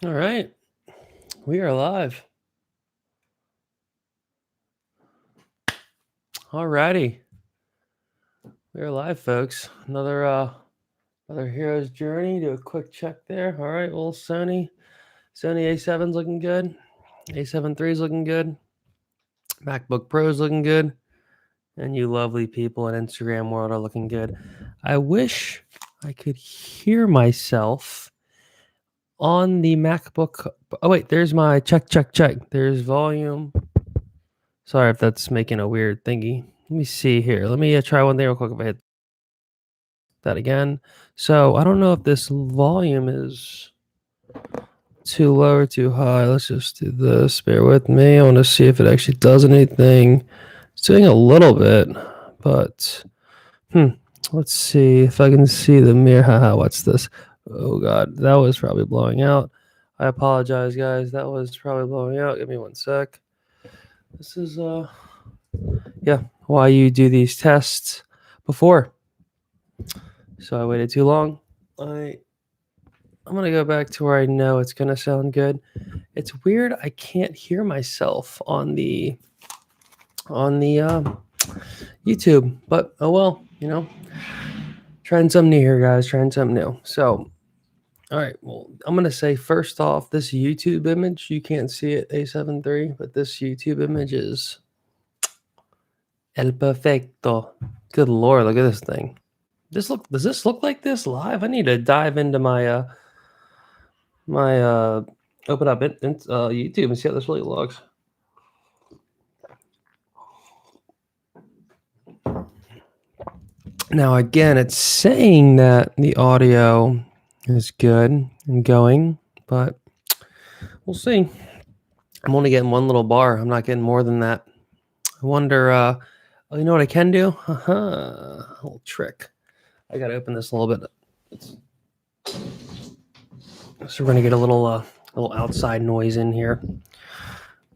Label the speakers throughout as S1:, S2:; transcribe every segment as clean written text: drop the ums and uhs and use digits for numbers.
S1: All right, we are live. All righty, we are live, folks. Another hero's journey. Do a quick check there. All right, well, Sony A7's looking good. A7 III's looking good. MacBook Pro's looking good, and you lovely people in Instagram world are looking good. I wish I could hear myself on the MacBook. Oh wait, there's my check. There's volume. Sorry if that's making a weird thingy. Let me see here. Let me try one thing real quick if I hit that again. So I don't know if this volume is too low or too high. Let's just do this. Bear with me. I want to see if it actually does anything. It's doing a little bit, but let's see if I can see the mirror. Haha, what's this? Oh god, that was probably blowing out. I apologize, guys. That was probably blowing out. Give me one sec. This is why you do these tests before. So I waited too long. I'm gonna go back to where I know it's gonna sound good. It's weird. I can't hear myself on the YouTube, but oh well. Trying something new here, guys. Trying something new. So, all right. Well, I'm gonna say first off, this YouTube image you can't see it A7 III, but this YouTube image is el perfecto. Good lord, look at this thing. Does this look like this live? I need to dive into my open up YouTube and see how this really looks. Now again, it's saying that the audio is good and going, but we'll see. I'm only getting one little bar. I'm not getting more than that. I wonder. You know what I can do? A little trick. I gotta open this a little bit. So we're gonna get a little outside noise in here.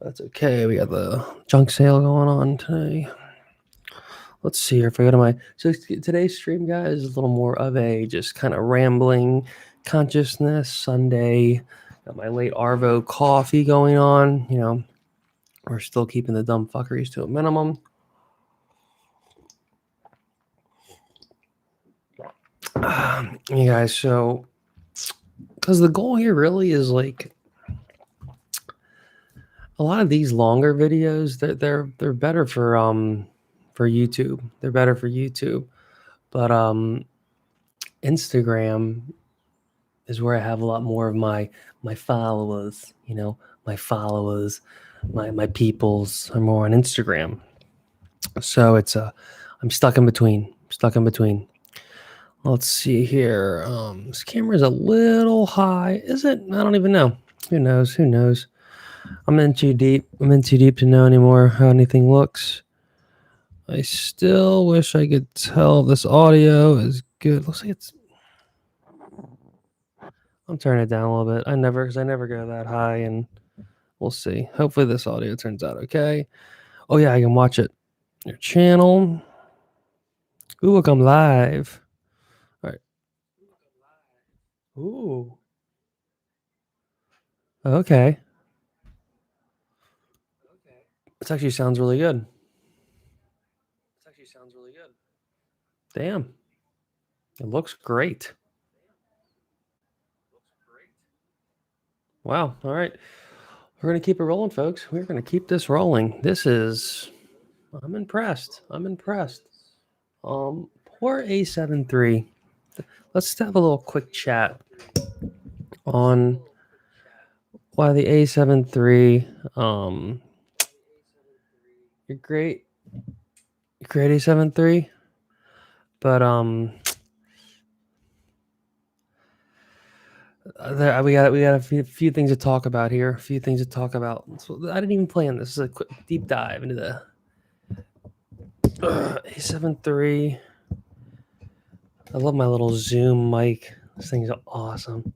S1: That's okay. We got the junk sale going on today. Let's see here if I go to my. So today's stream, guys, is a little more of a just kind of rambling consciousness Sunday. Got my late Arvo coffee going on. We're still keeping the dumb fuckeries to a minimum. You guys, so because the goal here really is like a lot of these longer videos, they're better for YouTube. They're better for YouTube, but Instagram is where I have a lot more of my followers. My followers, my peoples are more on Instagram. So it's I'm stuck in between. Let's see here. This camera's a little high. Is it? I don't even know. Who knows? I'm in too deep to know anymore how anything looks. I still wish I could tell this audio is good. Looks like it's. I'm turning it down a little bit. I never go that high, and we'll see. Hopefully this audio turns out okay. Oh yeah, I can watch it. Your channel. Ooh, look, I'm live. All right. Ooh. Okay. This actually sounds really good. Damn. It looks great. Wow. All right. We're going to keep it rolling, folks. We're going to keep this rolling. I'm impressed. Poor A7 III. Let's have a little quick chat on why the A7 III, you're great. A7 III, but we got a few things to talk about here. So I didn't even plan this. This is a quick deep dive into the A7 III. I love my little Zoom mic. This thing's awesome.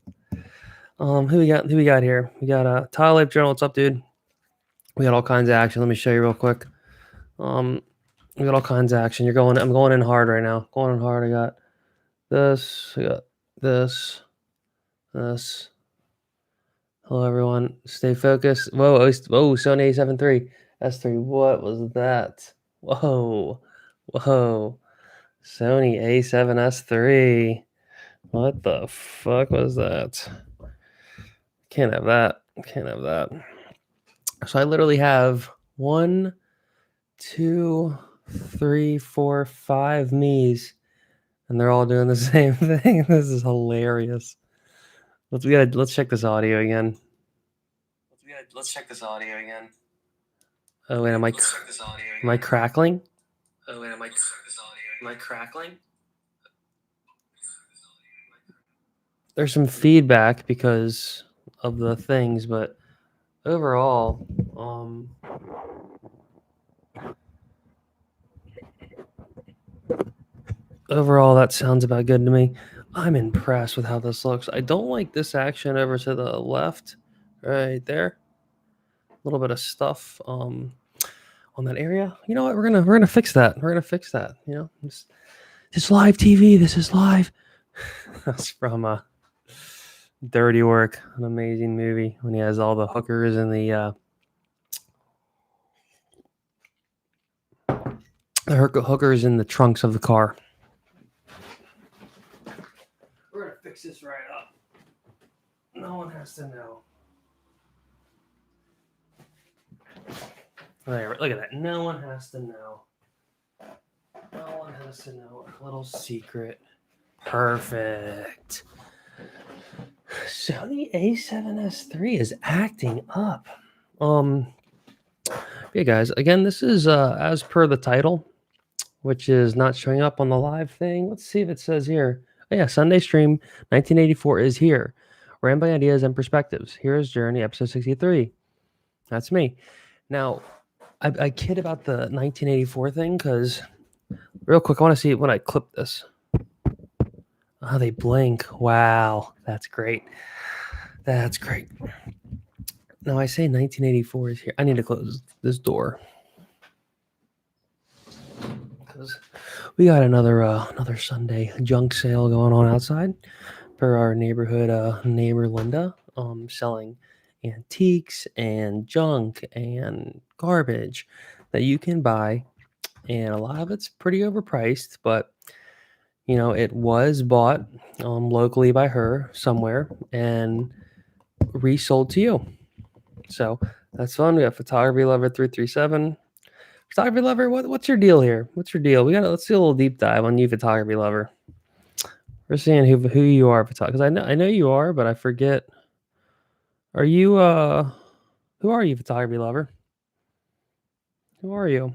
S1: Who we got here? We got Tile Life Journal. What's up, dude? We got all kinds of action. Let me show you real quick. We got all kinds of action. I'm going in hard right now. Going in hard. I got this. I got this. Hello, everyone. Stay focused. Whoa, Sony A7 III. S3. What was that? Whoa. Whoa. Sony A7 S3. What the fuck was that? Can't have that. Can't have that. So I literally have 1, 2, 3, 4, 5 me's, and they're all doing the same thing. This is hilarious. Let's check this audio again. Let's check this audio again. Oh wait, am I crackling? Oh wait, am I crackling? There's some feedback because of the things, but overall, that sounds about good to me. I'm impressed with how this looks. I don't like this action over to the left, right there. A little bit of stuff on that area. You know what? We're gonna fix that. We're gonna fix that. You know, it's live TV. This is live. That's from Dirty Work, an amazing movie when he has all the hookers and the hookers in the trunks of the car. We're gonna fix this right up. No one has to know. There, look at that. No one has to know. No one has to know. A little secret. Perfect. Sony A7S III is acting up. Yeah, guys. Again, this is as per the title, which is not showing up on the live thing. Let's see if it says here. Oh, yeah, Sunday stream 1984 is here. Rambling ideas and perspectives. Here's Journey, episode 63. That's me. Now, I kid about the 1984 thing because, real quick, I want to see when I clip this. Oh, they blink. Wow, that's great. That's great. Now, I say 1984 is here. I need to close this door because we got another Sunday junk sale going on outside for our neighborhood neighbor Linda, selling antiques and junk and garbage that you can buy, and a lot of it's pretty overpriced, but you know it was bought locally by her somewhere and resold to you. So that's fun. We have Photography Lover 337. Photography Lover, what's your deal here? What's your deal? Let's do a little deep dive on you, Photography Lover. We're seeing who you are, because I know you are, but I forget. Are you who are you, Photography Lover? Who are you?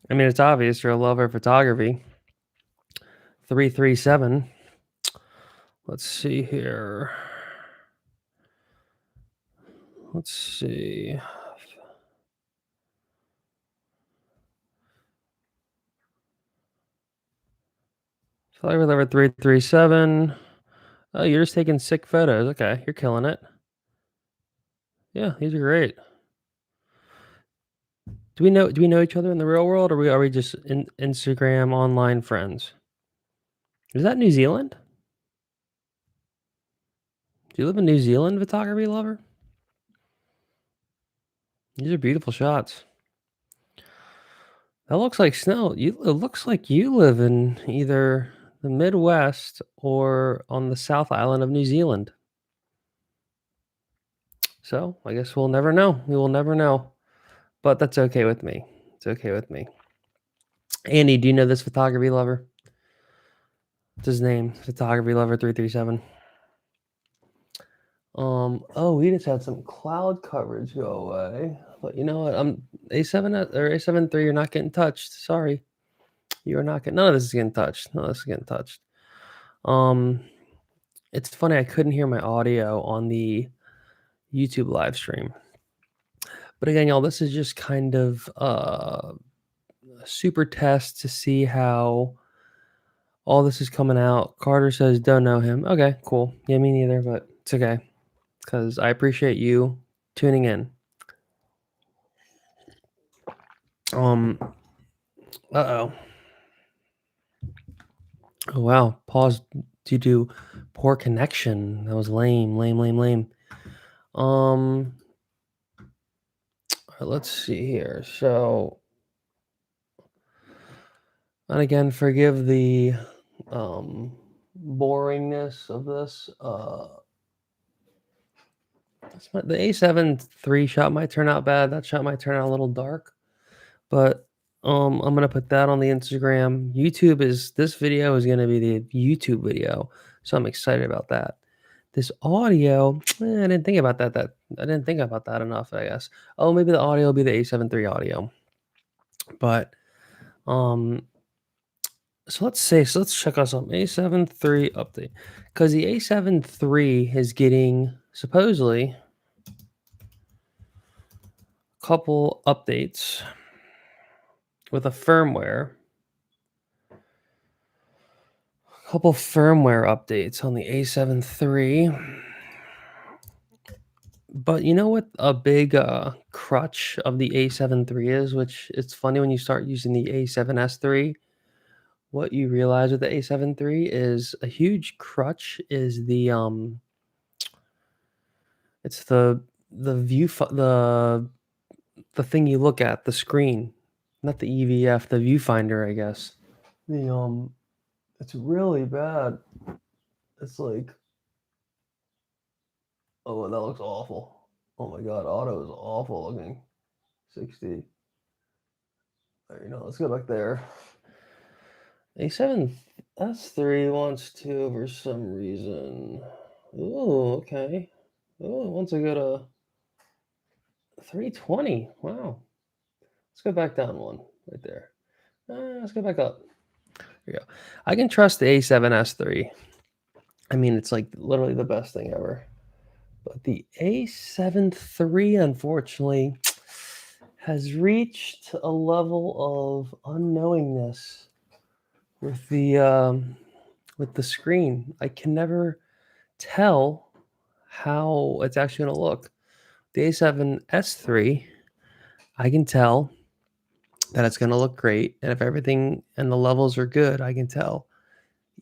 S1: I mean, it's obvious you're a lover of photography. 337. Let's see here. Let's see. Photography Lover 337. Oh, you're just taking sick photos. Okay, you're killing it. Yeah, these are great. Do we know each other in the real world, or are we just Instagram online friends? Is that New Zealand? Do you live in New Zealand, Photography Lover? These are beautiful shots. That looks like snow. It looks like you live in either the Midwest or on the South Island of New Zealand. So I guess we'll never know. We will never know. But that's okay with me. It's okay with me. Andy, do you know this Photography Lover? What's his name? Photography Lover 337. Oh, we just had some cloud coverage go away. But you know what? A7 or A7 III, you're not getting touched. Sorry. You're not getting, none of this is getting touched. None of this is getting touched. It's funny, I couldn't hear my audio on the YouTube live stream. But again, y'all, this is just kind of a super test to see how all this is coming out. Carter says, don't know him. Okay, cool. Yeah, me neither, but it's okay. Because I appreciate you tuning in. Uh-oh. Oh, wow. Pause due to poor connection. That was lame. All right, let's see here. So, and again, forgive the boringness of this. The A7 III shot might turn out bad. That shot might turn out a little dark, but I'm gonna put that on the Instagram. This video is gonna be the YouTube video, so I'm excited about that. This audio, I didn't think about that. I didn't think about that enough, I guess. Oh, maybe the audio will be the A7 III audio, but um. So let's check out some A7 III update, because the A7 III is getting supposedly a couple updates with a couple firmware updates on the A7 III. But you know what a big crutch of the A7 III is, which it's funny when you start using the A7S III. What you realize with the A7 III is a huge crutch is it's the the thing you look at, the screen, not the EVF, the viewfinder, I guess. It's really bad. It's like, oh, that looks awful. Oh my god, auto is awful looking. 60. Let's go back there. A7 S3 wants to for some reason. Ooh, okay. Oh, it wants to go to 320. Wow. Let's go back down one right there. Let's go back up. There you go. I can trust the A7S3. I mean, it's like literally the best thing ever. But the A7 III, unfortunately, has reached a level of unknowingness with the screen. I can never tell how it's actually going to look. The A7S III, I can tell that it's going to look great, and if everything and the levels are good, I can tell.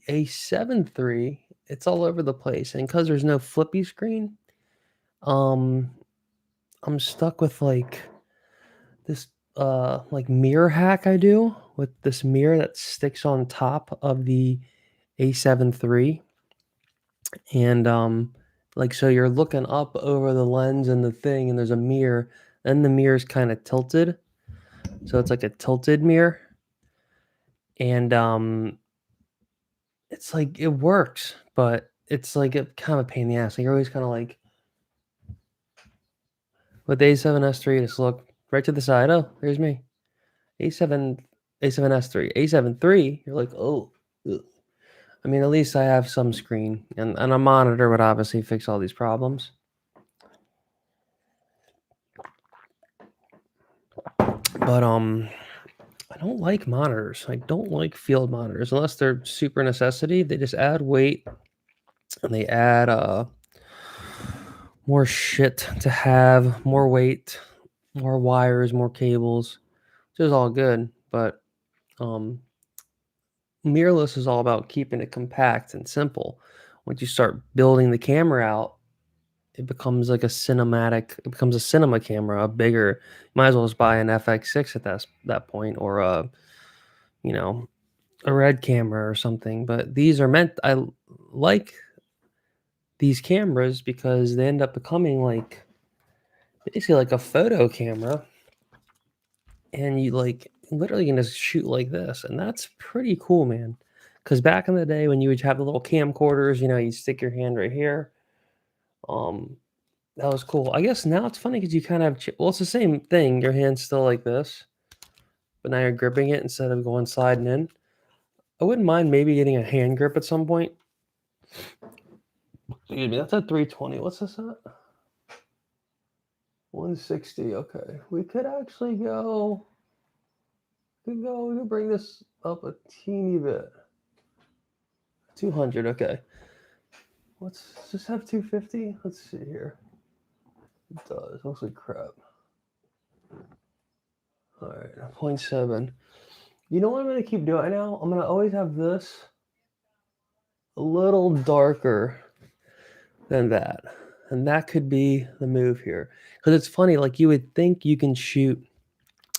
S1: A7 III, it's all over the place, and because there's no flippy screen, um, I'm stuck with like this like mirror hack I do with this mirror that sticks on top of the A7 III, and like so you're looking up over the lens and the thing, and there's a mirror, and the mirror's kind of tilted, so it's like a tilted mirror, and it's like it works, but it's like a kind of a pain in the ass. Like you're always kind of like with the A7S III, just look right to the side. Oh, there's me. A7 A7S3, A7 III. You're like, oh. Ugh. I mean, at least I have some screen, and a monitor would obviously fix all these problems. But I don't like monitors. I don't like field monitors unless they're super necessity. They just add weight and they add more shit to have, more weight, more wires, more cables, which is all good. But um, mirrorless is all about keeping it compact and simple. Once you start building the camera out, it becomes like it becomes a cinema camera, a bigger, might as well just buy an FX6 at that point, or you know, a red camera or something. But I like these cameras because they end up becoming like basically like a photo camera, and you like literally can just shoot like this, and that's pretty cool, man. Because back in the day when you would have the little camcorders, you stick your hand right here. Um, that was cool. I guess now it's funny because you kind of well, it's the same thing. Your hand's still like this, but now you're gripping it instead of going sliding in. I wouldn't mind maybe getting a hand grip at some point. Excuse me, that's at 320. What's this at? 160. Okay, we could actually go. We could bring this up a teeny bit. 200. Okay. Let's just have 250. Let's see here. It does. Looks like crap. All right, 0.7. You know what I'm gonna keep doing now? I'm gonna always have this a little darker than that. And that could be the move here. Because it's funny, like you would think you can shoot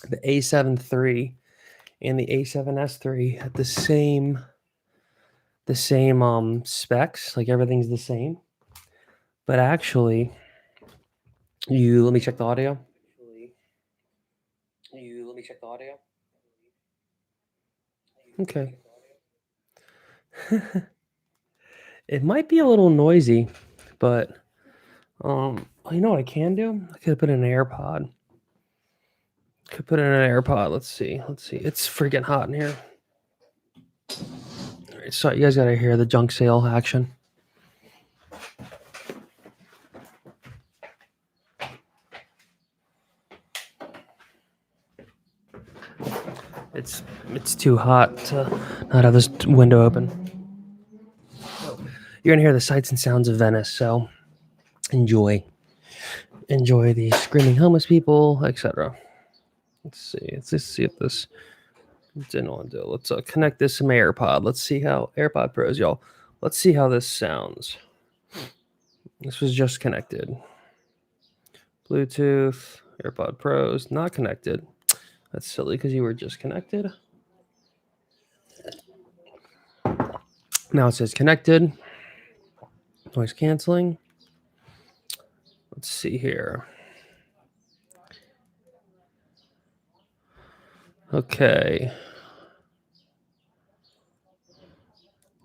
S1: the A7 III and the A7S III at the same specs, like everything's the same. But actually, let me check the audio. Okay. It might be a little noisy, but you know what I can do? I could put in an AirPod. Let's see. It's freaking hot in here. All right, so you guys gotta hear the junk sale action. It's too hot to not have this window open. You're gonna hear the sights and sounds of Venice, so enjoy the screaming homeless people, etc. Let's see. Let's just see if this didn't want to do. Let's connect this to my AirPod. Let's see how AirPod Pros, y'all. Let's see how this sounds. This was just connected. Bluetooth, AirPod Pros, not connected. That's silly because you were just connected. Now it says connected. Noise canceling. Let's see here. Okay.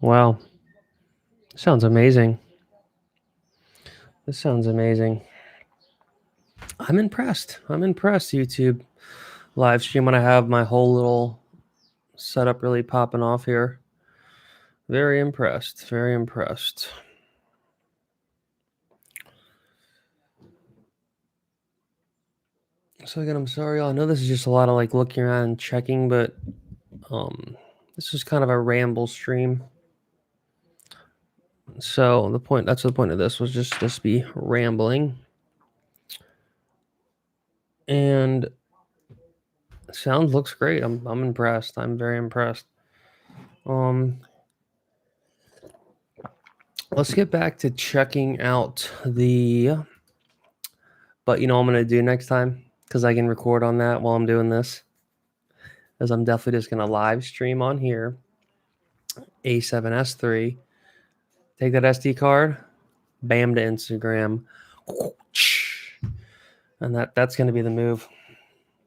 S1: Wow. Sounds amazing. This sounds amazing. I'm impressed, YouTube live stream when I have my whole little setup really popping off here. Very impressed. So again, I'm sorry. I know this is just a lot of like looking around and checking, but this is kind of a ramble stream. So that's the point of this was just be rambling. And sound looks great. I'm impressed. I'm very impressed. Let's get back to checking out but you know what I'm gonna do next time? Because I can record on that while I'm doing this. Is I'm definitely just gonna live stream on here. A7S III. Take that SD card, bam to Instagram. And that's gonna be the move.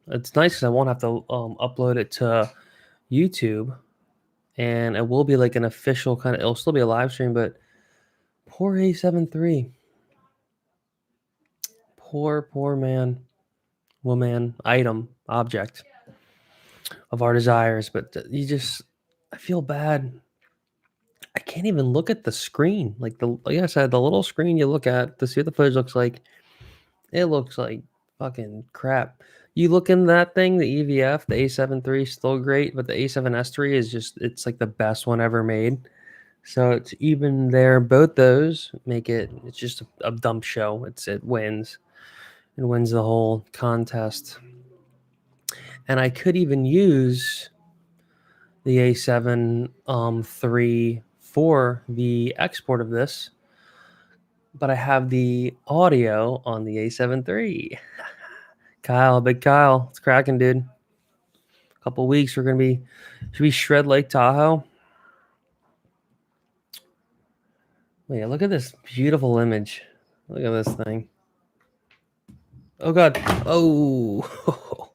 S1: It's nice because I won't have to upload it to YouTube. And it will be like an official kind of, it'll still be a live stream, but poor A7 III. Poor man, woman, item, object of our desires. But I feel bad. I can't even look at the screen. Like I said, the little screen you look at to see what the footage looks like, it looks like fucking crap. You look in that thing, the EVF, the A7 III is still great, but the A7S III it's like the best one ever made. So it's even there. Both those it's just a dump show. It wins. It wins the whole contest. And I could even use the A7 III for the export of this, but I have the audio on the A7 III. Big Kyle, it's cracking, dude. A couple weeks, should we shred Lake Tahoe? Yeah, look at this beautiful image. Look at this thing. Oh God. Oh.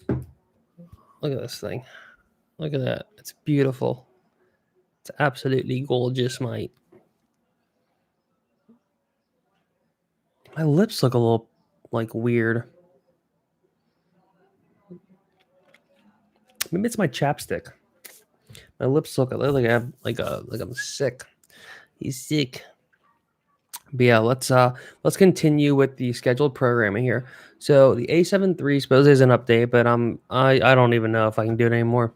S1: Look at this thing. Look at that. It's beautiful. It's absolutely gorgeous, mate. My lips look a little like weird. Maybe it's my chapstick. My lips look like I have like I'm sick. He's sick. But yeah, let's continue with the scheduled programming here. So the A7 III supposedly is an update, but I don't even know if I can do it anymore.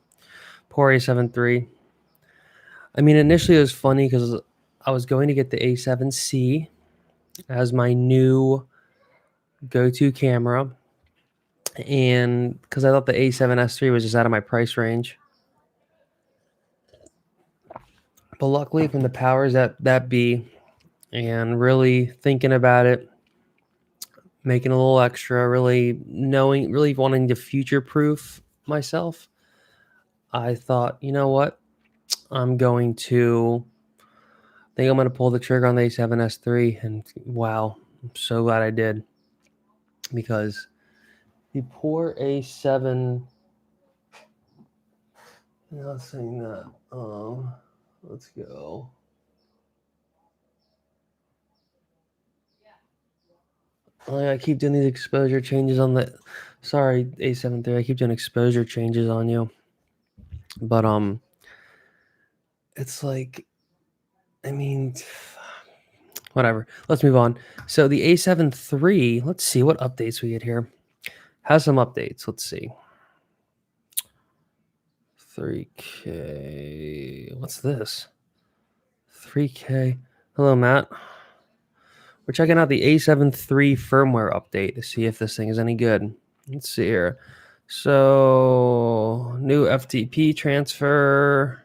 S1: Poor A7 III. I mean, initially it was funny because I was going to get the A7C as my new go-to camera, and because I thought the A7S III was just out of my price range. But luckily, from the powers that be, and really thinking about it, making a little extra, really wanting to future proof myself, I thought, you know what? I'm going to think I'm going to pull the trigger on the A7S3, and wow, I'm so glad I did, because the poor A7. Not saying that. Let's go. I keep doing these exposure changes on the. Sorry, A7 III. I keep doing exposure changes on you, but it's like, I mean, whatever. Let's move on. So the A7 III. Let's see what updates we get here. Has some updates. Let's see. 3K. What's this? 3K. Hello, Matt. We're checking out the A7 III firmware update to see if this thing is any good. Let's see here. So, new FTP transfer.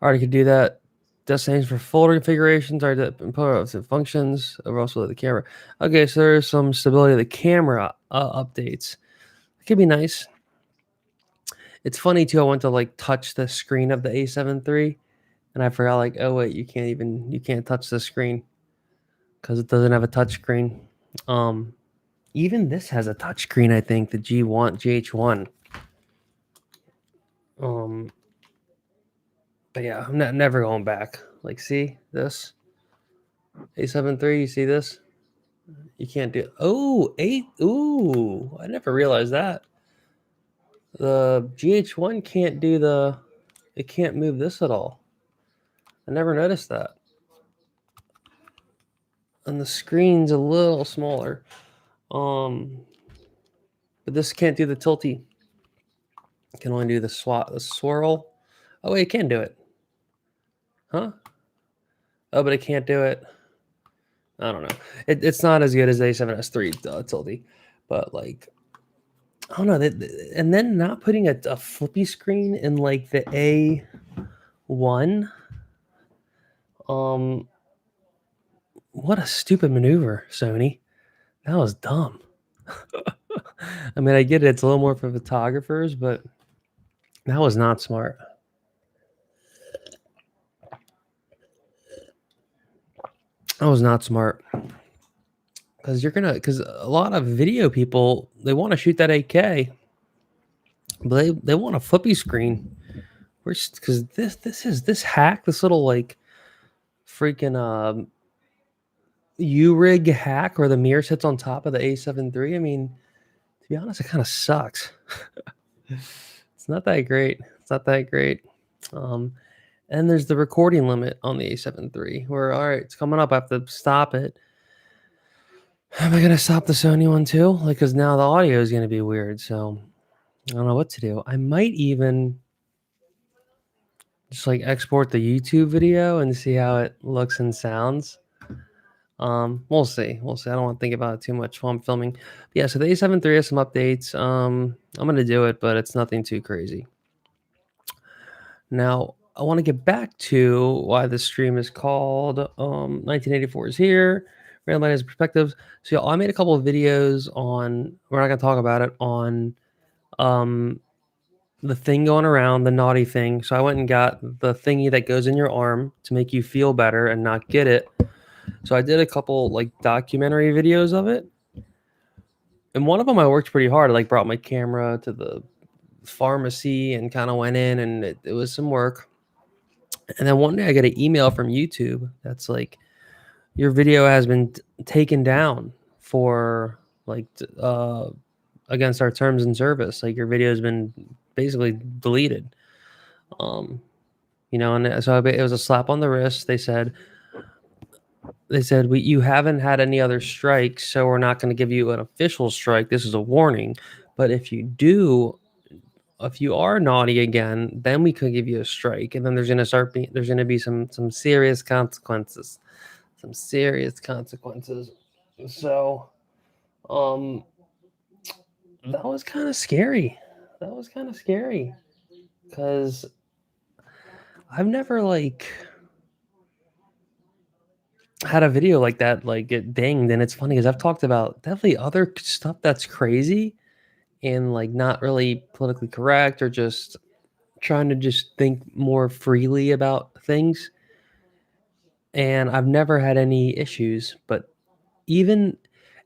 S1: Already could do that. Destinations for folder configurations are the functions. We're also the camera. Okay, so there's some stability of the camera updates. It could be nice. It's funny too. I went to like touch the screen of the A7 III, and I forgot like, oh wait, you can't touch the screen because it doesn't have a touch screen. Even this has a touch screen. I think the GH1. But yeah, I'm never going back. Like, see this A7 III. You see this? You can't do. Oh, 8. Ooh, I never realized that. The GH1 can't do the. It can't move this at all. I never noticed that. And the screen's a little smaller. But this can't do the tilty. It can only do the swirl. Oh wait, it can do it. Huh? Oh, but it can't do it. I don't know. It's not as good as A7S3 tilty, but like, I don't know. And then not putting a flippy screen in like the A1. What a stupid maneuver, Sony. That was dumb. I mean, I get it. It's a little more for photographers, but that was not smart. That was not smart. Because a lot of video people, they want to shoot that 8K, but they want a flippy screen. Because this hack, this little like freaking U-rig hack where the mirror sits on top of the A7 III. I mean, to be honest, it kind of sucks. It's not that great. It's not that great. And there's the recording limit on the A7 III where, all right, it's coming up. I have to stop it. Am I going to stop the Sony one too? Like, because now the audio is going to be weird. So I don't know what to do. I might even just like export the YouTube video and see how it looks and sounds. We'll see. We'll see. I don't want to think about it too much while I'm filming. But yeah, so the A7 III has some updates. I'm gonna do it, but it's nothing too crazy. Now, I want to get back to why the stream is called 1984 is here. Randomized perspectives. So yeah, I made a couple of videos on. We're not gonna talk about it on the thing going around, the naughty thing. So I went and got the thingy that goes in your arm to make you feel better and not get it. So I did a couple like documentary videos of it. And one of them I worked pretty hard. I like brought my camera to the pharmacy and kind of went in, and it was some work. And then one day I get an email from YouTube that's like, your video has been taken down for like against our terms and service. Like your video has been basically deleted. And so it was a slap on the wrist. They said you haven't had any other strikes, so we're not going to give you an official strike. This is a warning. But if you are naughty again, then we could give you a strike, and then there's going to be some serious consequences. Some serious consequences. So, that was kind of scary. Because I've never like had a video like that like get dinged, and it's funny because I've talked about definitely other stuff that's crazy and like not really politically correct or just trying to just think more freely about things. And I've never had any issues, but even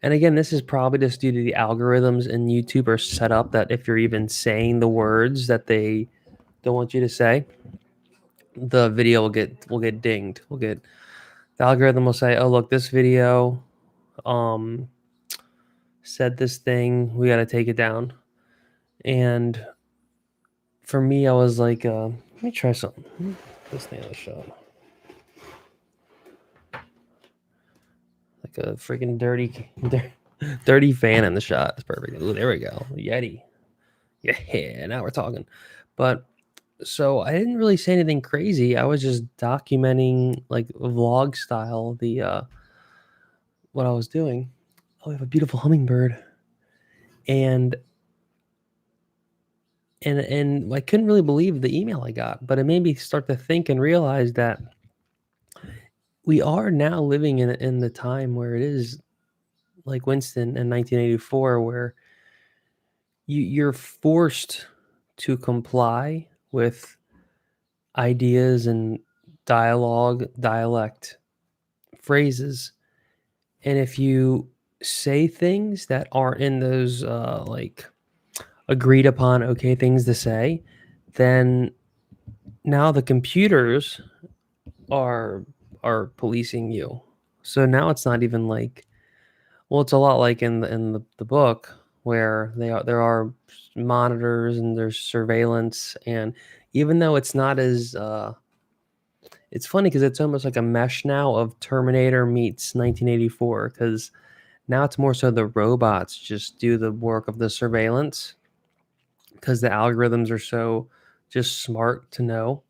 S1: and again, this is probably just due to the algorithms in YouTube are set up that if you're even saying the words that they don't want you to say, the video will get dinged. The algorithm will say, "Oh, look, this video um said this thing, we got to take it down." And for me, I was like, let me try something. This thing on the shot. Like a freaking dirty fan in the shot. It's perfect. Ooh, there we go. Yeti. Yeah, now we're talking. But so I didn't really say anything crazy. I was just documenting like vlog style what I was doing. Oh, we have a beautiful hummingbird. And and I couldn't really believe the email I got, but it made me start to think and realize that we are now living in the time where it is like Winston in 1984, where you're forced to comply with ideas and dialect, phrases, and if you say things that aren't in those like agreed upon okay things to say, then now the computers are are policing you. So now it's not even like, well, it's a lot like in the book where there are monitors and there's surveillance, and even though it's not as it's funny because it's almost like a mesh now of Terminator meets 1984, because now it's more so the robots just do the work of the surveillance because the algorithms are so just smart to know.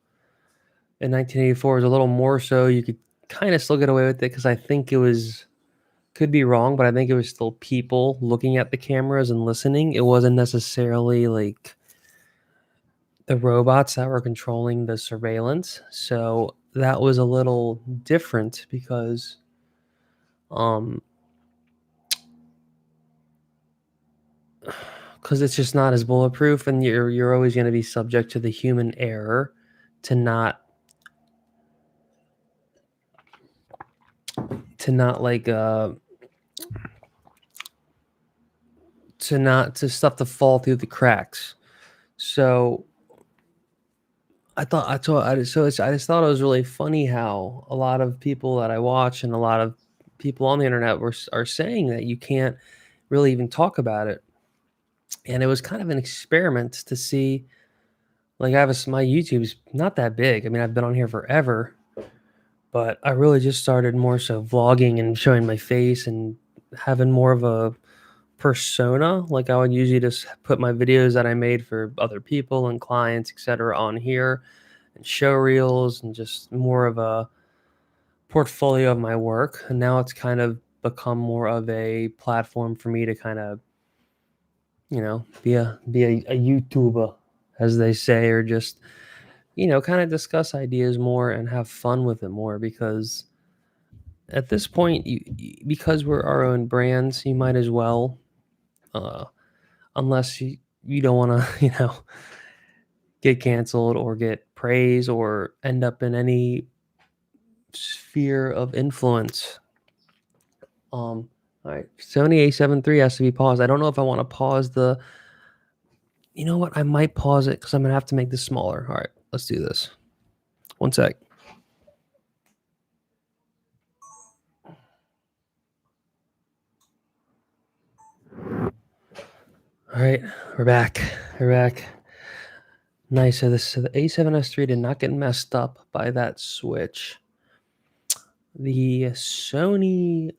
S1: In 1984 is a little more so you could kind of still get away with it because I think it was, could be wrong, but I think it was still people looking at the cameras and listening. It wasn't necessarily like the robots that were controlling the surveillance. So that was a little different um because it's just not as bulletproof, and you're always going to be subject to the human error to not to not like to stuff to fall through the cracks. So I just thought it was really funny how a lot of people that I watch and a lot of people on the internet are saying that you can't really even talk about it. And it was kind of an experiment to see, like my YouTube's not that big. I mean, I've been on here forever, but I really just started more so vlogging and showing my face and having more of a persona. Like I would usually just put my videos that I made for other people and clients, etc., on here and show reels and just more of a portfolio of my work. And now it's kind of become more of a platform for me to kind of, be a YouTuber, as they say, or just, kind of discuss ideas more and have fun with it more, because at this point, because we're our own brands, you might as well, uh, unless you don't want to, get canceled or get praise or end up in any sphere of influence. All right, Sony A7 III has to be paused. I don't know if I want to pause the. You know what? I might pause it because I'm gonna have to make this smaller. All right, let's do this. One sec. All right, we're back. We're back. Nice. So the A7S III did not get messed up by that switch. The Sony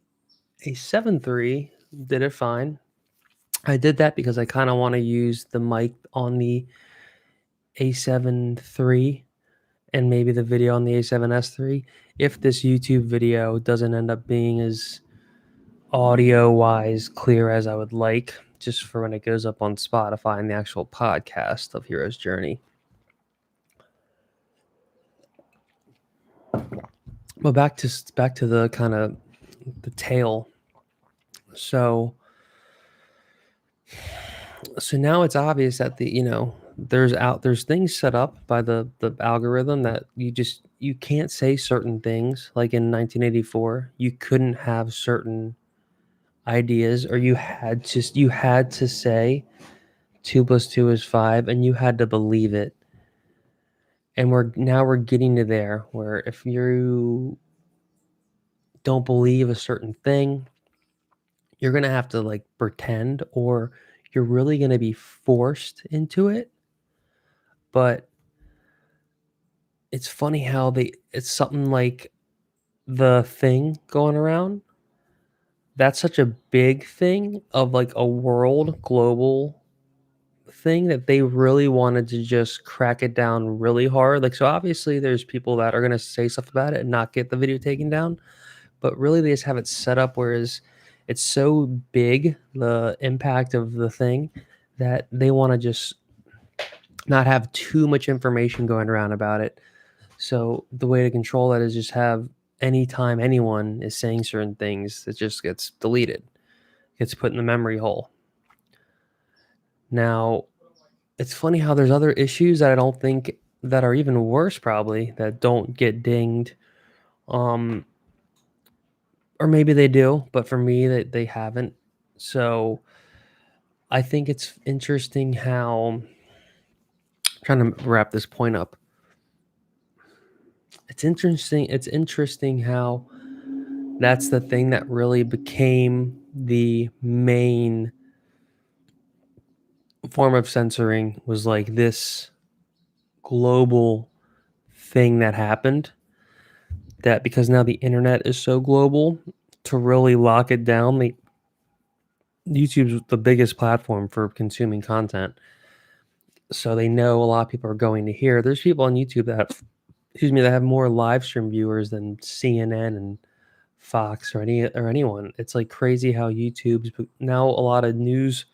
S1: A7 III did it fine. I did that because I kind of want to use the mic on the A7 III and maybe the video on the A7S III if this YouTube video doesn't end up being as audio-wise clear as I would like, just for when it goes up on Spotify and the actual podcast of Hero's Journey. Well, back to the kind of the tail. So now it's obvious that there's things set up by the algorithm that you can't say certain things. Like in 1984, you couldn't have certain ideas, or you had to say 2 + 2 is 5, and you had to believe it. And we're getting to there where if you don't believe a certain thing, you're gonna have to like pretend, or you're really gonna be forced into it. But it's funny how it's something like the thing going around. That's such a big thing of like a world global thing that they really wanted to just crack it down really hard. Like, so obviously there's people that are going to say stuff about it and not get the video taken down, but really they just have it set up whereas it's so big, the impact of the thing, that they want to just not have too much information going around about it. So the way to control that is just have anytime anyone is saying certain things, it just gets deleted, gets put in the memory hole. Now, it's funny how there's other issues that I don't think that are even worse probably that don't get dinged. Or maybe they do, but for me they haven't. So I think it's interesting how, trying to wrap this point up. It's interesting how that's the thing that really became the main form of censoring, was like this global thing that happened, that because now the internet is so global, to really lock it down, YouTube's the biggest platform for consuming content, so they know a lot of people are going to hear. There's people on YouTube that have more live stream viewers than CNN and Fox or anyone. It's like crazy how YouTube's now, a lot of news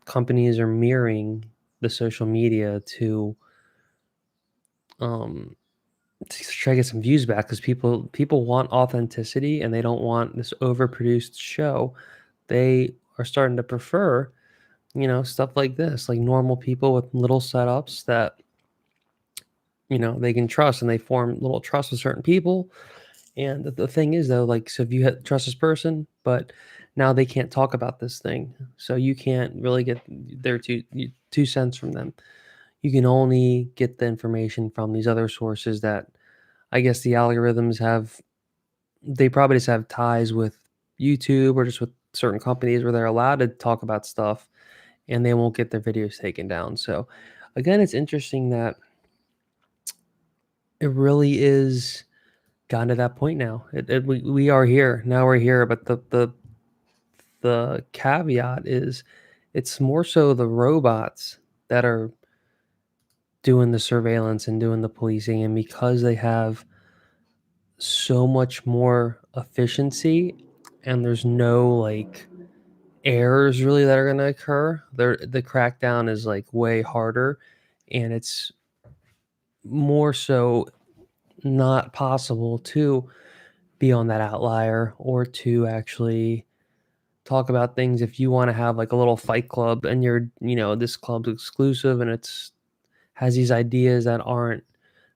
S1: companies are mirroring the social media um to try to get some views back, because people want authenticity and they don't want this overproduced show. They are starting to prefer, stuff like this, like normal people with little setups that they can trust, and they form little trust with certain people. And the thing is though, like, so if you trust this person, but now they can't talk about this thing, so you can't really get their two cents from them. You can only get the information from these other sources that I guess the algorithms have. They probably just have ties with YouTube or just with certain companies where they're allowed to talk about stuff, and they won't get their videos taken down. So again, it's interesting that it really is gotten to that point now. We are here now. We're here, but the caveat is, it's more so the robots that are doing the surveillance and doing the policing, and because they have so much more efficiency, and there's no like errors really that are going to occur, the crackdown is like way harder, and it's more so not possible to be on that outlier, or to actually talk about things. If you want to have like a little fight club, and this club's exclusive, and it's has these ideas that aren't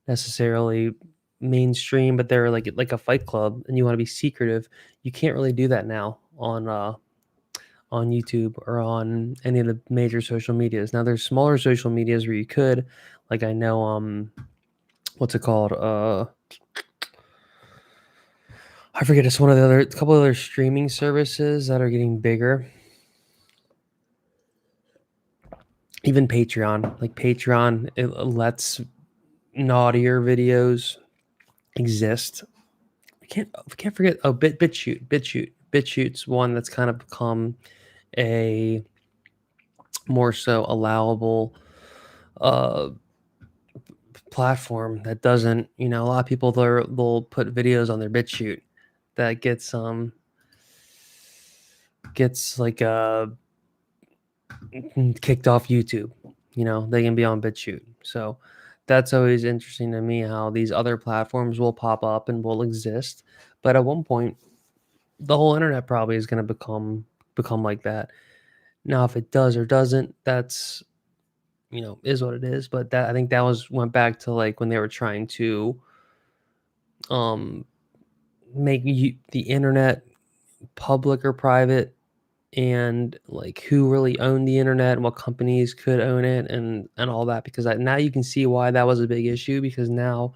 S1: necessarily mainstream, but they're like a fight club, and you want to be secretive, you can't really do that now on YouTube or on any of the major social medias. Now there's smaller social medias where you could, like, I know, what's it called? I forget. It's one of the other couple other streaming services that are getting bigger. Even Patreon, like Patreon, it lets naughtier videos exist. We can't forget. Oh, BitChute's one that's kind of become a more so allowable uh platform that doesn't, a lot of people they'll put videos on their BitChute that gets like kicked off YouTube. They can be on BitChute. So that's always interesting to me, how these other platforms will pop up and will exist, but at one point the whole internet probably is going to become like that. Now if it does or doesn't, that's, is what it is. But that, I think that went back to like when they were trying to um make the internet public or private, and like who really owned the internet and what companies could own it, and all that, because now you can see why that was a big issue, because now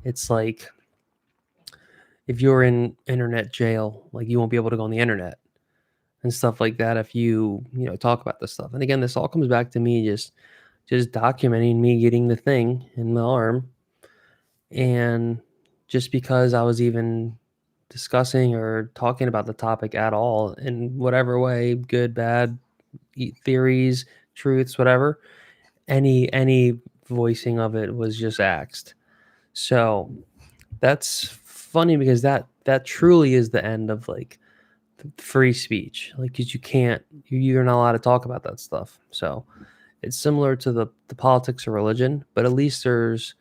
S1: it's like if you're in internet jail, like you won't be able to go on the internet and stuff like that if you talk about this stuff. And again, this all comes back to me just documenting me getting the thing in my arm. And just because I was even discussing or talking about the topic at all in whatever way, good, bad, theories, truths, whatever, any voicing of it was just axed. So that's funny, because that truly is the end of like free speech. Like, because you're not allowed to talk about that stuff. So it's similar to the politics of religion, but at least there's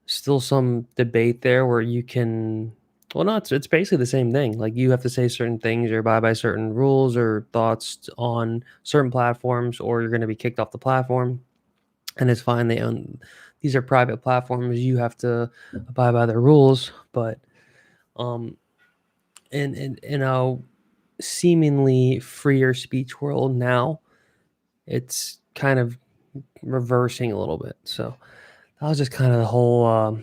S1: still some debate there where you can, well, not, it's basically the same thing. Like, you have to say certain things or abide by certain rules or thoughts on certain platforms, or you're going to be kicked off the platform. And it's fine, they own, these are private platforms, you have to abide by their rules. But um in a seemingly freer speech world now, it's kind of reversing a little bit. So that was just kind of the whole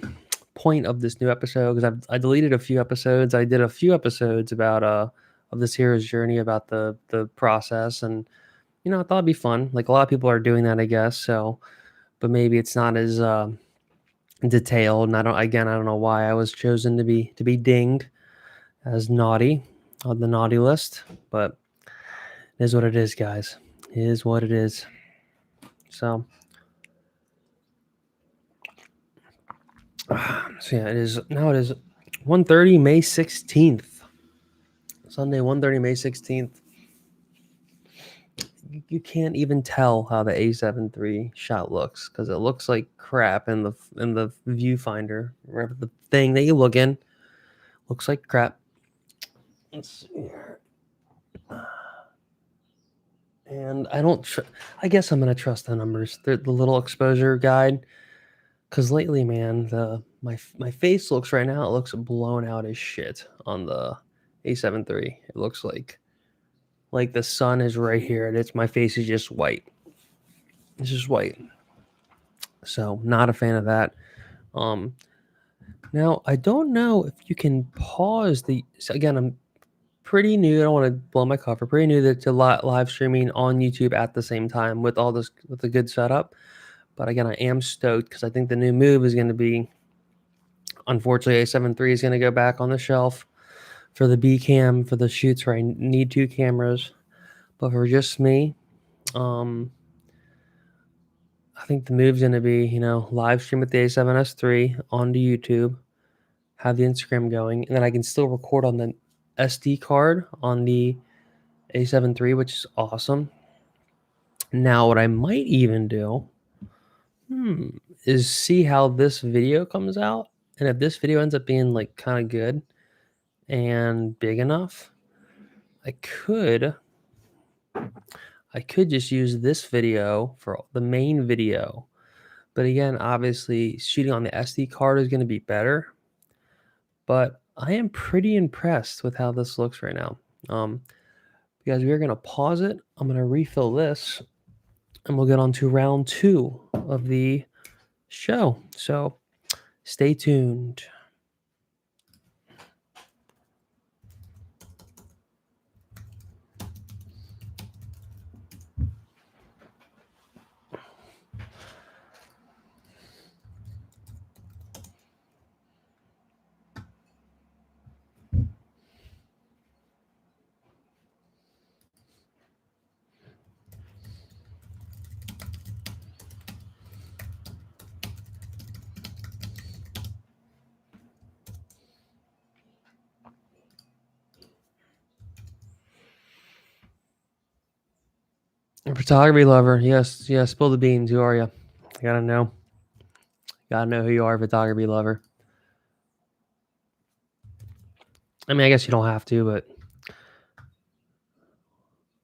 S1: point of this new episode, because I deleted a few episodes. I did a few episodes about of this hero's journey, about the process, and I thought it'd be fun. Like, a lot of people are doing that, I guess. So, but maybe it's not as detailed. And I don't know why I was chosen to be dinged as naughty on the naughty list, but it is what it is, guys. It is what it is. So yeah, it is 1:30 May 16th. Sunday 1:30 May 16th. You can't even tell how the A7 III shot looks, because it looks like crap in the viewfinder. Wherever the thing that you look in looks like crap. Let's see here. And I guess I'm gonna trust the numbers. The little exposure guide, because lately, man, my face looks right now. It looks blown out as shit on the A7 III. It looks like the sun is right here, and my face is just white. It's just white. So not a fan of that. Um, Now I don't know if you can pause the. So again, I'm pretty new. I don't want to blow my cover. Pretty new to live streaming on YouTube at the same time with all this, with a good setup. But again, I am stoked, because I think the new move is going to be, unfortunately, A7 III is going to go back on the shelf for the B cam, for the shoots where I need two cameras. But for just me, um, I think the move's going to be, live stream with the A7S III onto YouTube, have the Instagram going, and then I can still record on the SD card on the A7 III, which is awesome. Now, what I might even do is see how this video comes out, and if this video ends up being like kind of good and big enough, I could just use this video for the main video. But again, obviously, shooting on the SD card is going to be better. But I am pretty impressed with how this looks right now. Because we are going to pause it. I'm going to refill this, and we'll get on to round 2 of the show. So stay tuned. A photography lover. Yes, yes. Spill the beans. Who are you? I gotta know. Gotta know who you are, photography lover. I mean, I guess you don't have to, but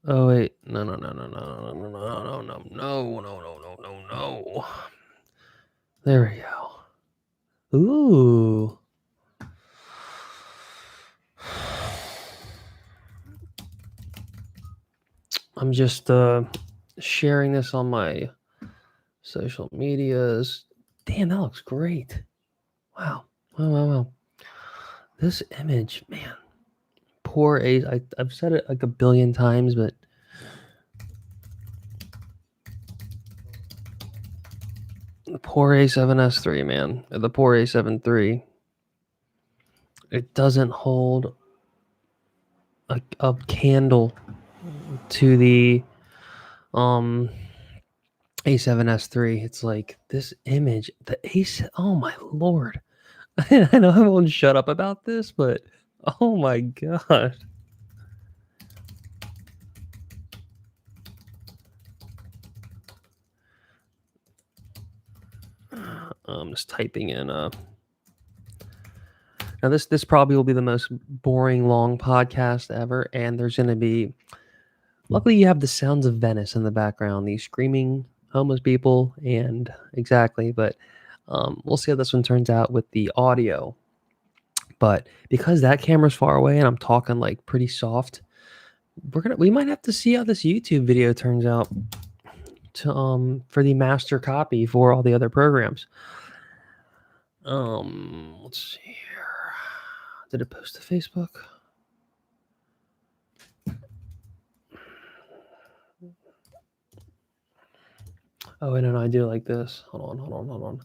S1: oh wait, no. There we go. Ooh. I'm just sharing this on my social medias. Damn, that looks great. Wow. Wow. This image, man. Poor I've said it like a billion times, but the poor A7S III, man. The poor A7 III. It doesn't hold a candle to the A7S III. It's like this image, the A7. Oh my lord! I know I won't shut up about this, but oh my god! I'm just typing in. Now this probably will be the most boring long podcast ever, and there's going to be. Luckily, you have the sounds of Venice in the background, these screaming homeless people, and exactly. But we'll see how this one turns out with the audio. But because that camera's far away and I'm talking like pretty soft, we might have to see how this YouTube video turns out to for the master copy for all the other programs. Let's see here. Did it post to Facebook? Oh wait, no, I do it like this. Hold on.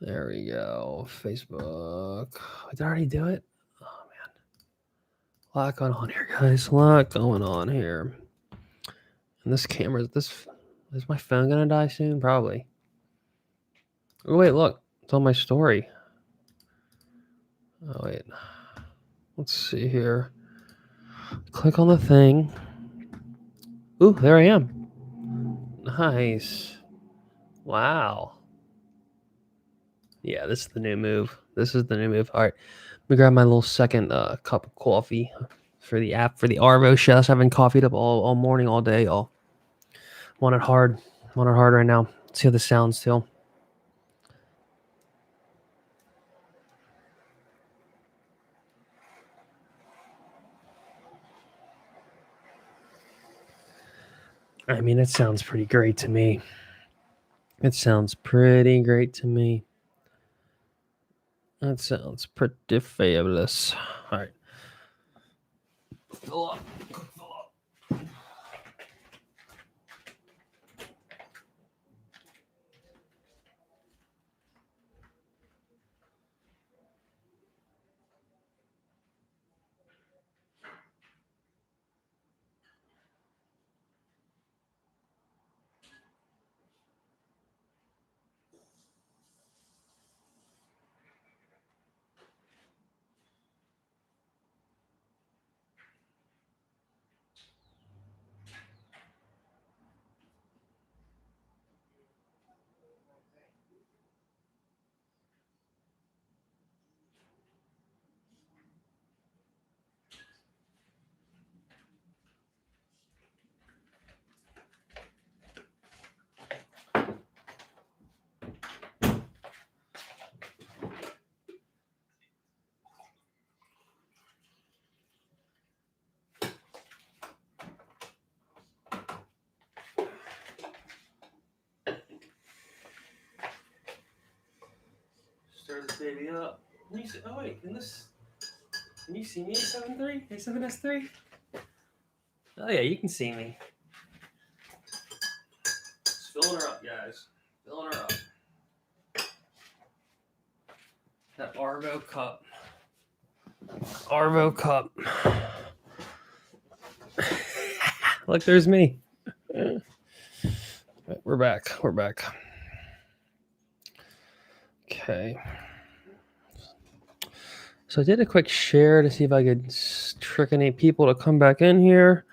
S1: There we go. Facebook. Did I already do it? Oh man. A lot going on here, guys. A lot going on here. And this camera, is my phone gonna die soon? Probably. Oh wait, look. It's on my story. Oh wait. Let's see here. Click on the thing. Ooh, there I am. Nice. Wow. Yeah, this is the new move. All right. Let me grab my little second cup of coffee for the Arvo show. I was having coffee up all morning, all day, y'all. Want it hard right now. Let's see how this sounds still. I mean, it sounds pretty great to me. That sounds pretty fabulous. All right. Fill up. Stir this baby up. Oh wait, can you see me? A7 III? A7S III? Oh yeah, you can see me. Just filling her up, guys. Filling her up. That Arvo cup. Look, there's me. We're back. Okay. So I did a quick share to see if I could trick any people to come back in here.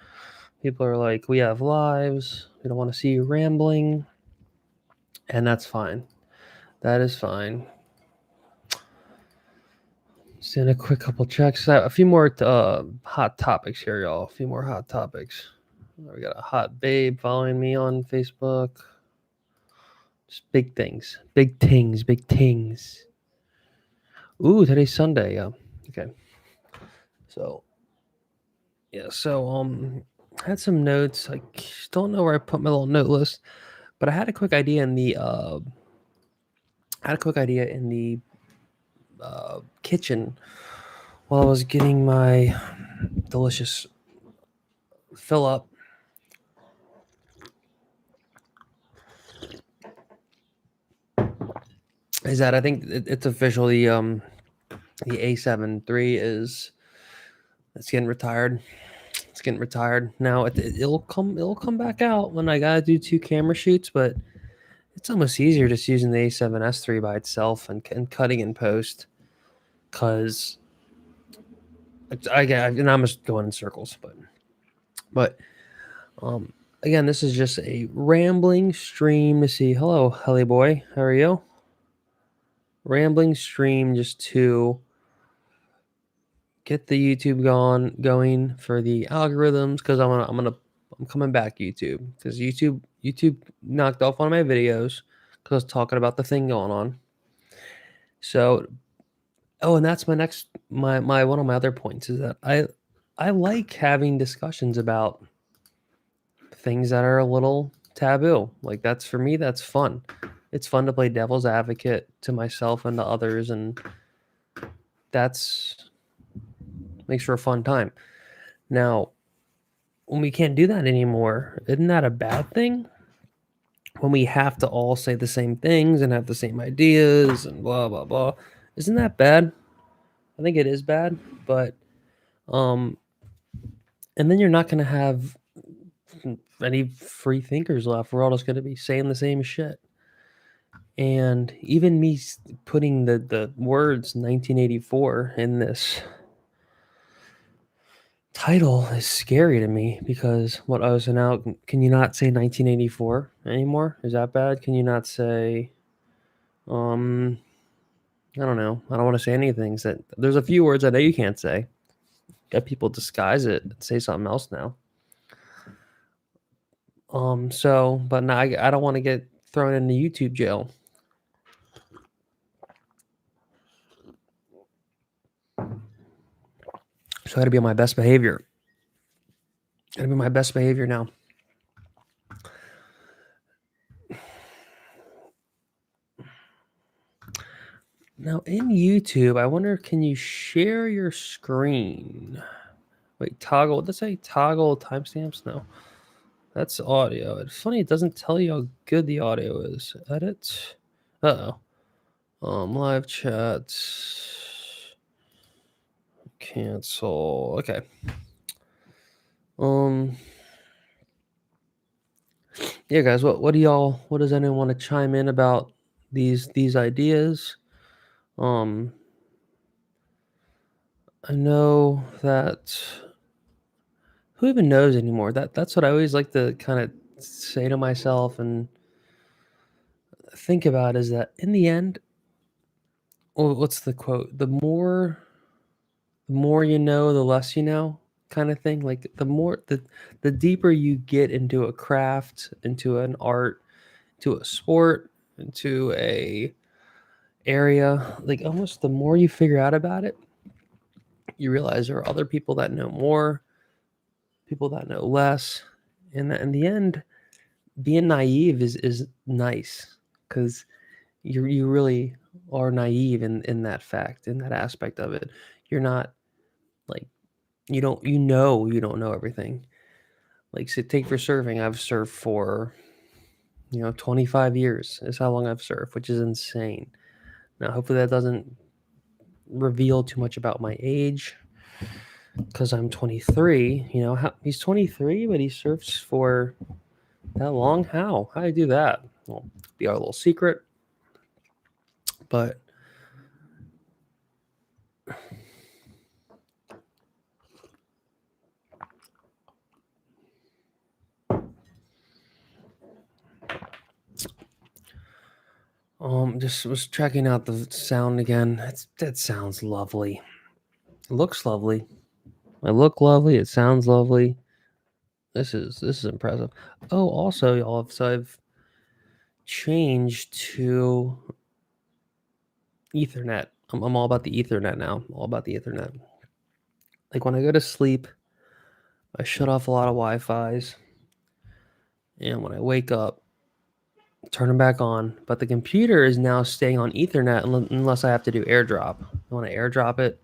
S1: People are like, we have lives. We don't want to see you rambling. And that's fine. That is fine. Just in a quick couple checks. A few more hot topics here, y'all. A few more hot topics. We got a hot babe following me on Facebook. Just big things. Big things. Big things. Ooh, today's Sunday. Yeah. Okay. So, yeah. So, I had some notes. I don't know where I put my little note list, but I had a quick idea in the kitchen while I was getting my delicious fill up. Is that I think it's officially the A7 III it's getting retired. It's getting retired now. It'll come back out when I gotta do 2 camera shoots, but it's almost easier just using the A7S III by itself and cutting in post, because I'm just going in circles, but again, this is just a rambling stream to see. Hello, Helly boy, how are you? Rambling stream just to get the YouTube going for the algorithms, because I'm coming back YouTube, because YouTube knocked off one of my videos because I was talking about the thing going on. So, and that's my next my one of my other points is that I like having discussions about things that are a little taboo. Like, that's, for me, that's fun. It's fun to play devil's advocate to myself and to others, and that's makes for a fun time. Now, when we can't do that anymore, isn't that a bad thing? When we have to all say the same things and have the same ideas and blah blah blah, isn't that bad? I think it is bad, but and then you're not going to have any free thinkers left. We're all just going to be saying the same shit. And even me putting the words 1984 in this title is scary to me, because what I was now, can you not say 1984 anymore? Is that bad? Can you not say I don't know. I don't want to say anything. There's a few words I know you can't say. Got people disguise it and say something else now. So, but now I don't want to get thrown into YouTube jail. So I got to be on my best behavior. Got to be my best behavior now. Now in YouTube, I wonder, can you share your screen? Wait, toggle. Let's say toggle timestamps. No, that's audio. It's funny, it doesn't tell you how good the audio is. Edit. Live chats. Cancel. Okay. Yeah, guys. What does anyone want to chime in about these ideas? I know that, who even knows anymore? That's what I always like to kind of say to myself and think about, is that in the end, well, what's the quote? The more you know, the less you know, kind of thing. Like, the deeper you get into a craft, into an art, to a sport, into a area, like, almost the more you figure out about it, you realize there are other people that know more, people that know less, and in the end, being naive is nice, because you really are naive in that fact, in that aspect of it. You're not, like, you don't know everything. Like, so take for surfing. I've surfed for 25 years is how long I've surfed, which is insane. Now, hopefully that doesn't reveal too much about my age, because I'm 23. He's 23, but he surfs for that long. How do you do that? Well, be our little secret. But Just was checking out the sound again. That sounds lovely. It looks lovely. I look lovely. It sounds lovely. This is impressive. Oh, also, y'all, so I've changed to Ethernet. I'm all about the Ethernet now. All about the Ethernet. Like when I go to sleep, I shut off a lot of Wi-Fi's, and when I wake up, turn them back on. But the computer is now staying on Ethernet unless I have to do AirDrop. When I AirDrop it,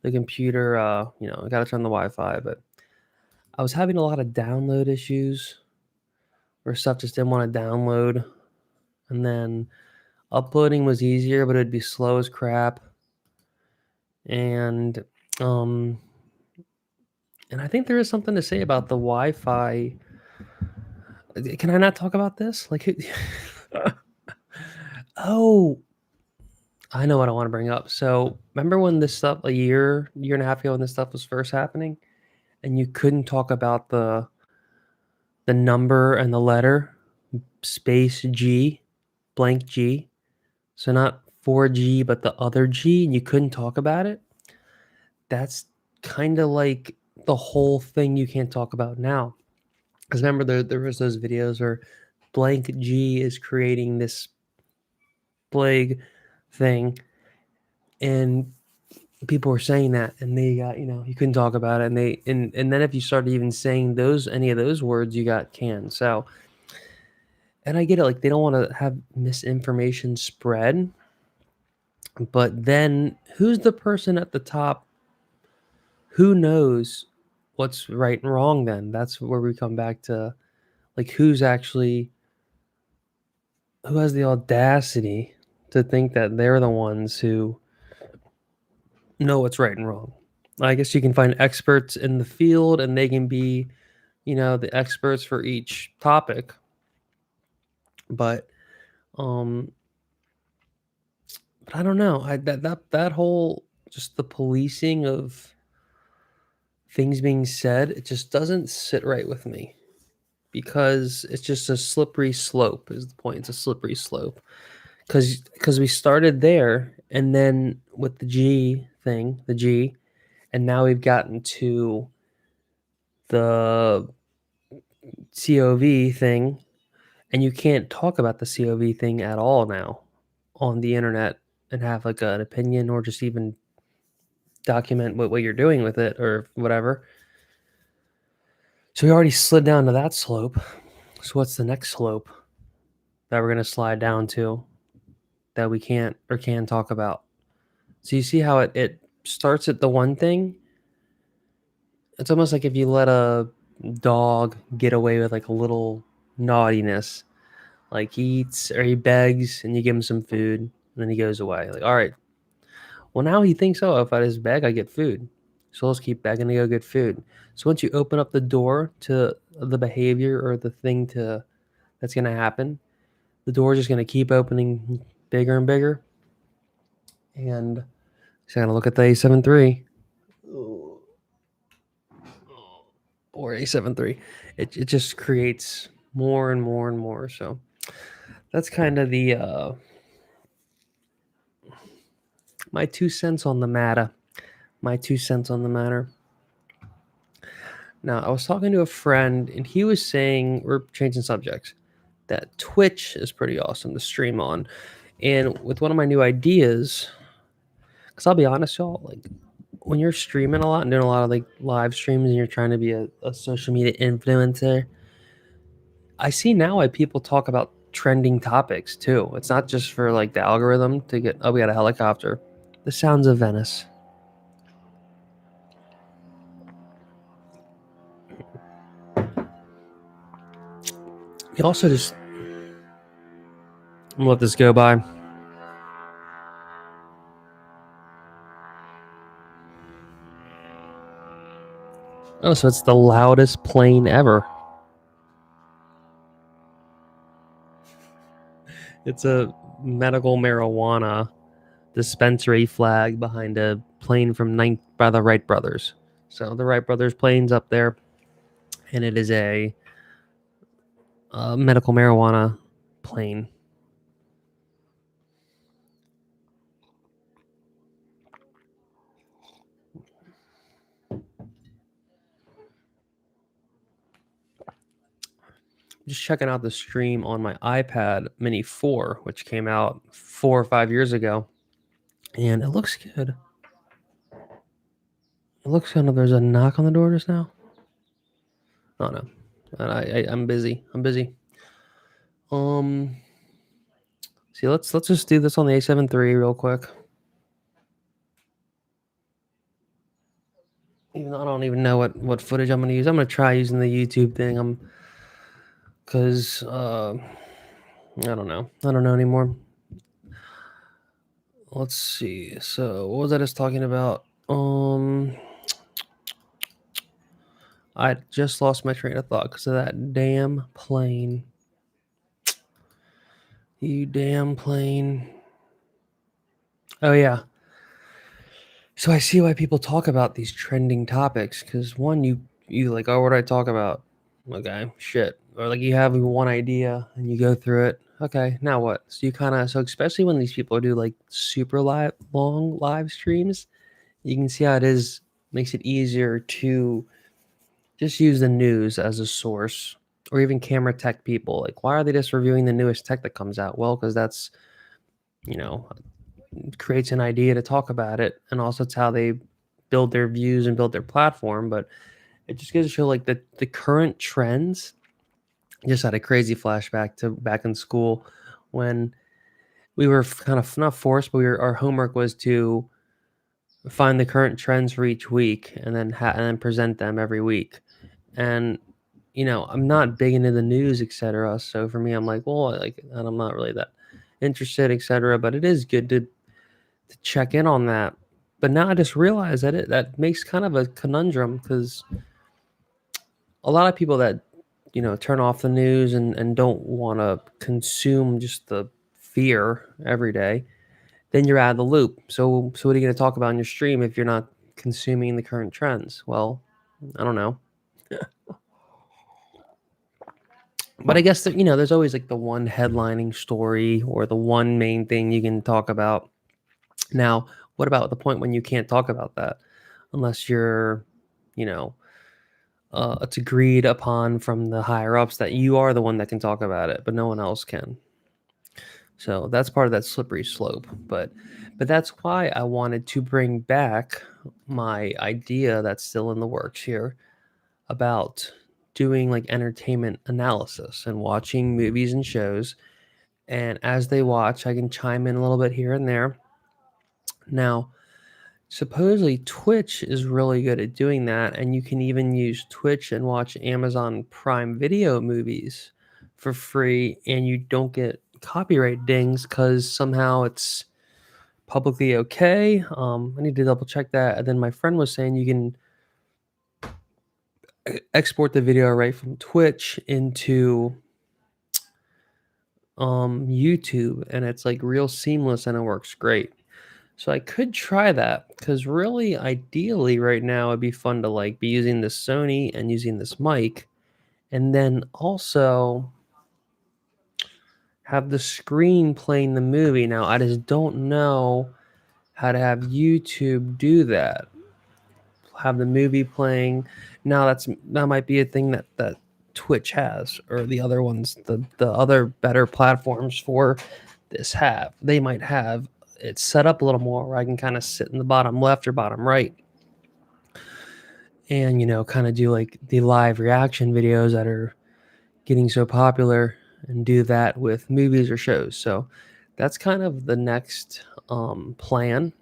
S1: the computer, I got to turn the Wi-Fi. But I was having a lot of download issues, where stuff just didn't want to download, and then uploading was easier, but it'd be slow as crap. And um, and I think there is something to say about the Wi-Fi. Can I not talk about this? Like, oh, I know what I want to bring up. So remember when this stuff a year and a half ago when this stuff was first happening, and you couldn't talk about the number and the letter space G, blank G. So not 4G, but the other G, and you couldn't talk about it. That's kind of like the whole thing you can't talk about now. Because remember, there was those videos where blank G is creating this plague thing, and people were saying that, and they got you couldn't talk about it, and then if you started even saying any of those words, you got canned. So, and I get it, like they don't want to have misinformation spread, but then who's the person at the top? Who knows what's right and wrong? Then that's where we come back to, like, who has the audacity to think that they're the ones who know what's right and wrong. I guess you can find experts in the field, and they can be the experts for each topic, but um I don't know. That whole, just the policing of things being said, it just doesn't sit right with me, because it's just a slippery slope is the point. It's a slippery slope, because we started there, and then with the G, and now we've gotten to the COV thing, and you can't talk about the COV thing at all now on the internet and have like an opinion, or just even document what you're doing with it or whatever. So we already slid down to that slope. So what's the next slope that we're going to slide down to that we can't or can talk about? So you see how it starts at the one thing. It's almost like if you let a dog get away with like a little naughtiness, like he eats or he begs and you give him some food and then he goes away. Like, all right, well, now he thinks, oh, if I just beg, I get food. So let's keep begging to go get food. So once you open up the door to the behavior or the thing that's going to happen, the door is just going to keep opening bigger and bigger. And so I'm going to look at the A73 or A73. It just creates more and more and more. So that's kind of the my 2 cents on the matter. My 2 cents on the matter. Now, I was talking to a friend, and he was saying, we're changing subjects, that Twitch is pretty awesome to stream on. And with one of my new ideas, because I'll be honest, y'all, like when you're streaming a lot and doing a lot of like live streams and you're trying to be a social media influencer, I see now why people talk about trending topics too. It's not just for like the algorithm to get, oh, we got a helicopter. The sounds of Venice. You also just, I'm gonna let this go by. Oh, so it's the loudest plane ever. It's a medical marijuana dispensary flag behind a plane from by the Wright brothers. So the Wright brothers plane's up there, and it is a medical marijuana plane. just checking out the stream on my iPad Mini 4, which came out 4 or 5 years ago, and it looks good. It looks kind of. There's a knock on the door just now. Oh no, I'm busy. I'm busy. See, let's just do this on the A7 III real quick. Even though I don't even know what footage I'm gonna use. I'm gonna try using the YouTube thing. Cause I don't know. I don't know anymore. Let's see. So what was I just talking about? I just lost my train of thought because of that damn plane. You damn plane. Oh yeah. So I see why people talk about these trending topics, because one, you like, oh, what do I talk about? Okay, shit. Or like you have one idea and you go through it. Okay, now what? So you kind of, so especially when these people do like super long live streams, you can see how it is, makes it easier to just use the news as a source, or even camera tech people. Like, why are they just reviewing the newest tech that comes out? Well, because that's, you know, creates an idea to talk about it, and also it's how they build their views and build their platform. But it just goes to show like the current trends. Just had a crazy flashback to back in school when we were kind of not forced, but our homework was to find the current trends for each week and then and then present them every week. And I'm not big into the news, etc. So for me, I'm like, well, like, and I'm not really that interested, etc. But it is good to check in on that. But now I just realized that that makes kind of a conundrum, because a lot of people that turn off the news and don't want to consume just the fear every day, then you're out of the loop. So what are you going to talk about in your stream if you're not consuming the current trends? Well, I don't know. But I guess that, there's always like the one headlining story or the one main thing you can talk about. Now, what about the point when you can't talk about that unless you're, you know, it's agreed upon from the higher ups that you are the one that can talk about it, but no one else can. So that's part of that slippery slope. But that's why I wanted to bring back my idea that's still in the works here about doing like entertainment analysis and watching movies and shows. And as they watch, I can chime in a little bit here and there. Now, supposedly Twitch is really good at doing that, and you can even use Twitch and watch Amazon Prime Video movies for free, and you don't get copyright dings because somehow it's publicly okay. I need to double check that. And then my friend was saying you can export the video right from Twitch into YouTube, and it's like real seamless and it works great. So I could try that, because really ideally right now it'd be fun to like be using the Sony and using this mic, and then also have the screen playing the movie. Now I just don't know how to have YouTube do that. Have the movie playing. Now that might be a thing that Twitch has, or the other ones, the other better platforms for this have. They might have it set up a little more where I can kind of sit in the bottom left or bottom right and kind of do like the live reaction videos that are getting so popular, and do that with movies or shows. So that's kind of the next plan.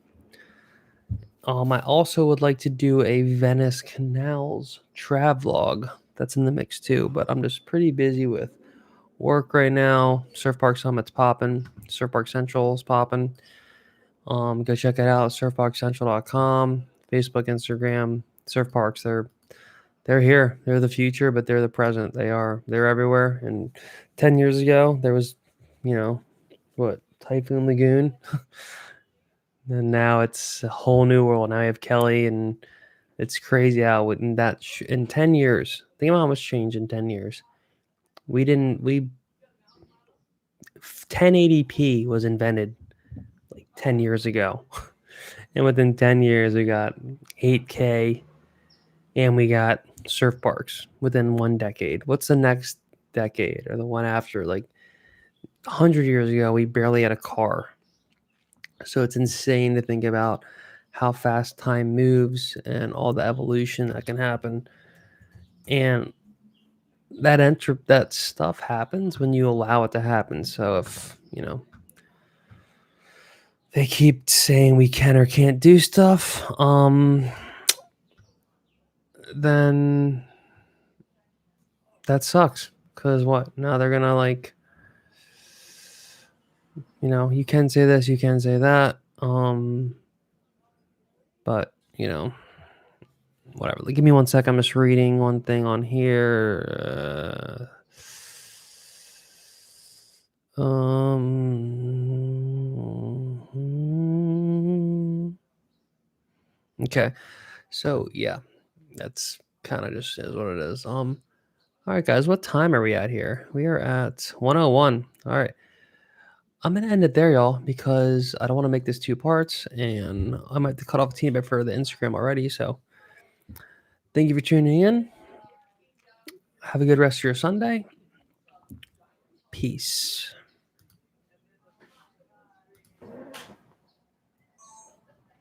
S1: I also would like to do a Venice Canals travelogue. That's in the mix too, but I'm just pretty busy with work right now. Surf Park Summit's popping. Surf Park Central's popping. Go check it out. surfparkcentral.com, Facebook, Instagram. Surf parks, they're here. They're the future, but they're the present. They're everywhere. And 10 years ago, there was, Typhoon Lagoon. And now it's a whole new world. Now you have Kelly, and it's crazy how in in 10 years, think about how much changed in 10 years. We 1080p was invented like 10 years ago. And within 10 years, we got 8K, and we got surf parks within 1 decade. What's the next decade or the one after. Like 100 years ago, we barely had a car. So it's insane to think about how fast time moves and all the evolution that can happen. And that stuff happens when you allow it to happen. So if, they keep saying we can or can't do stuff, then that sucks. Because what? Now they're gonna like, you can say this, you can say that. But whatever. Give me 1 sec. I'm just reading one thing on here. Okay. So yeah, that's kind of just is what it is. All right, guys, what time are we at here? We are at 1:01. All right. I'm gonna end it there, y'all, because I don't want to make this 2 parts, and I might have to cut off a teeny bit for the Instagram already. So thank you for tuning in. Have a good rest of your Sunday. Peace.